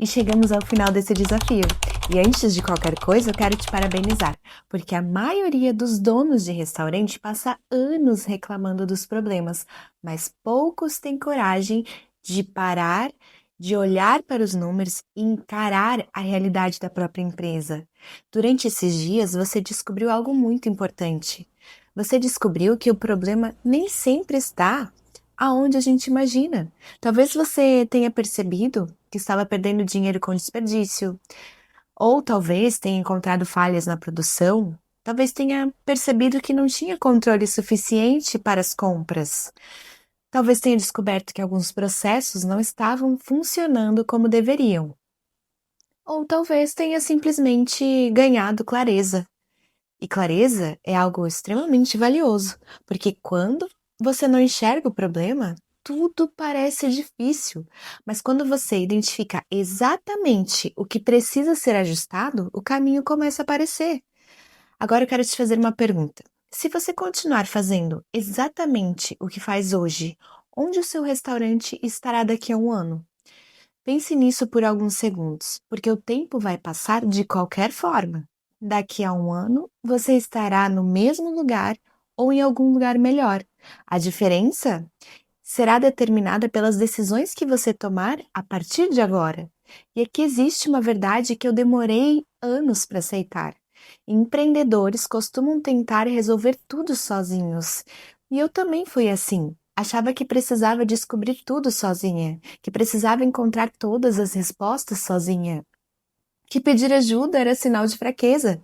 E chegamos ao final desse desafio. E antes de qualquer coisa, eu quero te parabenizar, porque a maioria dos donos de restaurante passa anos reclamando dos problemas, mas poucos têm coragem de parar, de olhar para os números e encarar a realidade da própria empresa. Durante esses dias, você descobriu algo muito importante. Você descobriu que o problema nem sempre está aonde a gente imagina. Talvez você tenha percebido que estava perdendo dinheiro com desperdício, ou talvez tenha encontrado falhas na produção, talvez tenha percebido que não tinha controle suficiente para as compras, talvez tenha descoberto que alguns processos não estavam funcionando como deveriam, ou talvez tenha simplesmente ganhado clareza. E clareza é algo extremamente valioso, porque quando você não enxerga o problema, tudo parece difícil. Mas quando você identifica exatamente o que precisa ser ajustado, o caminho começa a aparecer. Agora eu quero te fazer uma pergunta. Se você continuar fazendo exatamente o que faz hoje, onde o seu restaurante estará daqui a um ano? Pense nisso por alguns segundos, porque o tempo vai passar de qualquer forma. Daqui a um ano, você estará no mesmo lugar ou em algum lugar melhor. A diferença será determinada pelas decisões que você tomar a partir de agora. E aqui existe uma verdade que eu demorei anos para aceitar. Empreendedores costumam tentar resolver tudo sozinhos. E eu também fui assim. Achava que precisava descobrir tudo sozinha, que precisava encontrar todas as respostas sozinha, que pedir ajuda era sinal de fraqueza.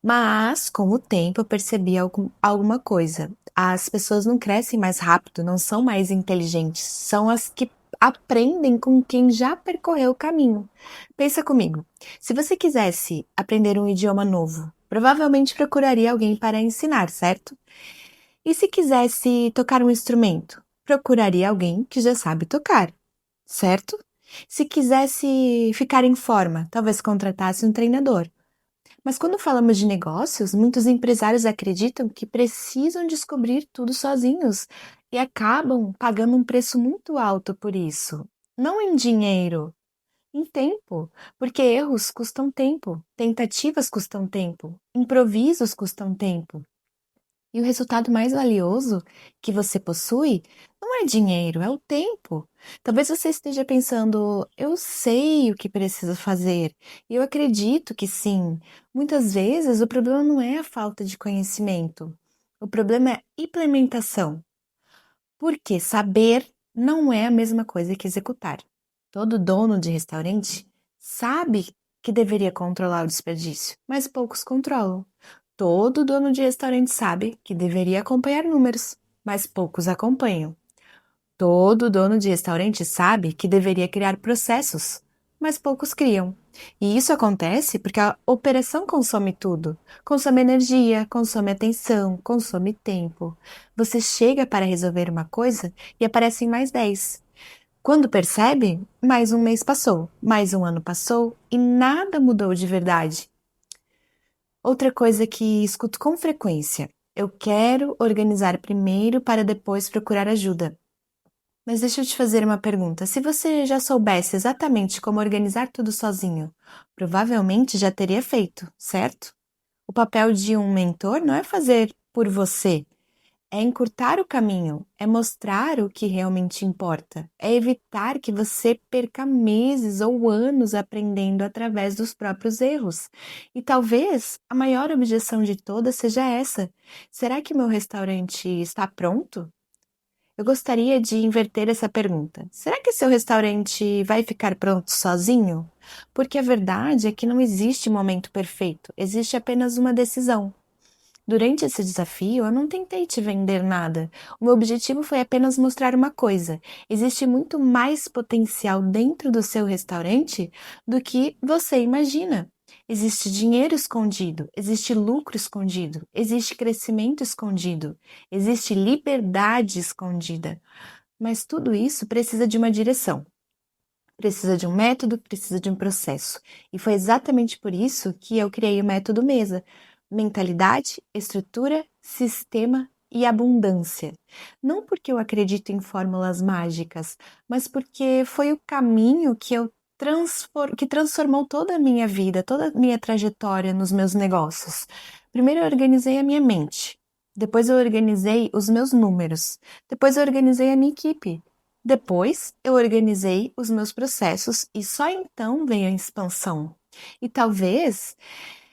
Mas, com o tempo, eu percebi alguma coisa. As pessoas não crescem mais rápido, não são mais inteligentes, são as que aprendem com quem já percorreu o caminho. Pensa comigo, se você quisesse aprender um idioma novo, provavelmente procuraria alguém para ensinar, certo? E se quisesse tocar um instrumento, procuraria alguém que já sabe tocar, certo? Se quisesse ficar em forma, talvez contratasse um treinador. Mas quando falamos de negócios, muitos empresários acreditam que precisam descobrir tudo sozinhos e acabam pagando um preço muito alto por isso. Não em dinheiro, em tempo, porque erros custam tempo, tentativas custam tempo, improvisos custam tempo. E o resultado mais valioso que você possui não é dinheiro, é o tempo. Talvez você esteja pensando, eu sei o que preciso fazer. E eu acredito que sim. Muitas vezes o problema não é a falta de conhecimento. O problema é a implementação. Porque saber não é a mesma coisa que executar. Todo dono de restaurante sabe que deveria controlar o desperdício, mas poucos controlam. Todo dono de restaurante sabe que deveria acompanhar números, mas poucos acompanham. Todo dono de restaurante sabe que deveria criar processos, mas poucos criam. E isso acontece porque a operação consome tudo. Consome energia, consome atenção, consome tempo. Você chega para resolver uma coisa e aparecem mais 10. Quando percebe, mais um mês passou, mais um ano passou e nada mudou de verdade. Outra coisa que escuto com frequência: eu quero organizar primeiro para depois procurar ajuda. Mas deixa eu te fazer uma pergunta. Se você já soubesse exatamente como organizar tudo sozinho, provavelmente já teria feito, certo? O papel de um mentor não é fazer por você, é encurtar o caminho, é mostrar o que realmente importa, é evitar que você perca meses ou anos aprendendo através dos próprios erros. E talvez a maior objeção de todas seja essa: será que meu restaurante está pronto? Eu gostaria de inverter essa pergunta. Será que seu restaurante vai ficar pronto sozinho? Porque a verdade é que não existe momento perfeito, existe apenas uma decisão. Durante esse desafio, eu não tentei te vender nada. O meu objetivo foi apenas mostrar uma coisa: existe muito mais potencial dentro do seu restaurante do que você imagina. Existe dinheiro escondido, existe lucro escondido, existe crescimento escondido, existe liberdade escondida. Mas tudo isso precisa de uma direção, precisa de um método, precisa de um processo. E foi exatamente por isso que eu criei o método Mesa: mentalidade, estrutura, sistema e abundância. Não porque eu acredito em fórmulas mágicas, mas porque foi o caminho que eu que transformou toda a minha vida, toda a minha trajetória nos meus negócios. Primeiro eu organizei a minha mente, depois eu organizei os meus números, depois eu organizei a minha equipe, depois eu organizei os meus processos e só então veio a expansão. E talvez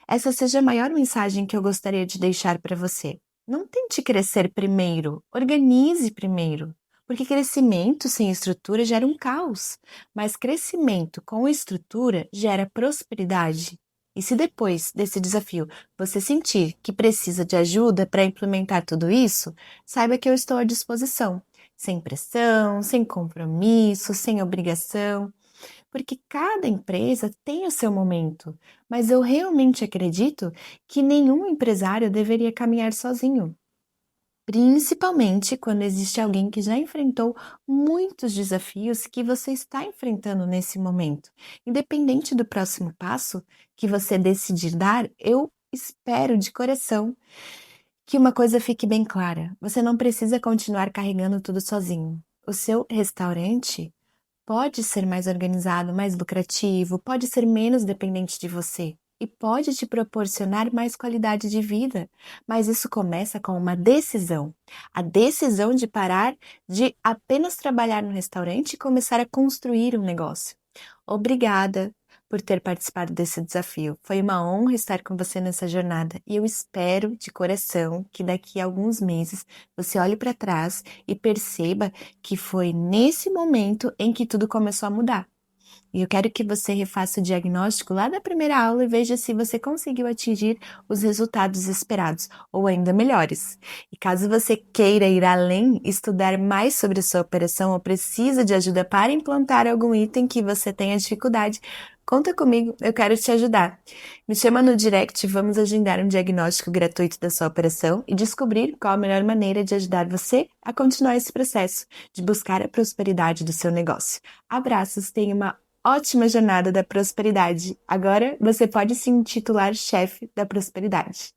essa seja a maior mensagem que eu gostaria de deixar para você. Não tente crescer primeiro, organize primeiro. Porque crescimento sem estrutura gera um caos, mas crescimento com estrutura gera prosperidade. E se depois desse desafio você sentir que precisa de ajuda para implementar tudo isso, saiba que eu estou à disposição, sem pressão, sem compromisso, sem obrigação, porque cada empresa tem o seu momento, mas eu realmente acredito que nenhum empresário deveria caminhar sozinho. Principalmente quando existe alguém que já enfrentou muitos desafios que você está enfrentando nesse momento. Independente do próximo passo que você decidir dar, eu espero de coração que uma coisa fique bem clara: você não precisa continuar carregando tudo sozinho. O seu restaurante pode ser mais organizado, mais lucrativo, pode ser menos dependente de você e pode te proporcionar mais qualidade de vida. Mas isso começa com uma decisão. A decisão de parar de apenas trabalhar no restaurante e começar a construir um negócio. Obrigada por ter participado desse desafio. Foi uma honra estar com você nessa jornada e eu espero de coração que daqui a alguns meses você olhe para trás e perceba que foi nesse momento em que tudo começou a mudar. E eu quero que você refaça o diagnóstico lá da primeira aula e veja se você conseguiu atingir os resultados esperados, ou ainda melhores. E caso você queira ir além, estudar mais sobre a sua operação ou precisa de ajuda para implantar algum item que você tenha dificuldade, conta comigo, eu quero te ajudar. Me chama no direct, vamos agendar um diagnóstico gratuito da sua operação e descobrir qual a melhor maneira de ajudar você a continuar esse processo de buscar a prosperidade do seu negócio. Abraços, tenha uma ótima jornada da prosperidade. Agora você pode se intitular chefe da prosperidade.